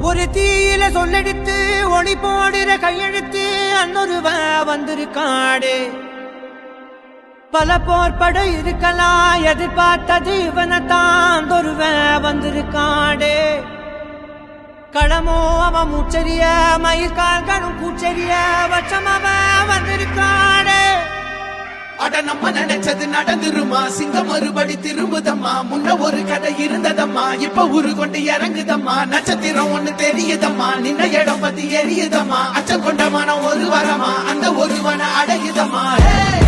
ஒரு தீயில சொல்லெடுத்து ஒளி போடுற கையெழுத்து அன்னொருவ வந்திருக்காடே. பல போர்பட இருக்கலாம் எதிர்பார்த்தது இவனத்தான் ஒருவ வந்திருக்காடே. களமோ அவன் மூச்சரிய மயிர்கால்களும் கூச்சரிய வச்சம் அவன் வந்திருக்காடே. அட நம்ம நினைச்சது நடந்துருமா, சிங்கம் மறுபடி திரும்புதம்மா. முன்ன ஒரு கதை இருந்ததம்மா, இப்ப ஊரு கொண்டு இறங்குதம்மா. நட்சத்திரம் ஒண்ணு தெரியுதம்மா, நின்ன இடம் பத்தி எரியுதம்மா. அச்சம் கொண்ட மனம் ஒரு வரமா, அந்த ஒருவனை அடையுதம்மா.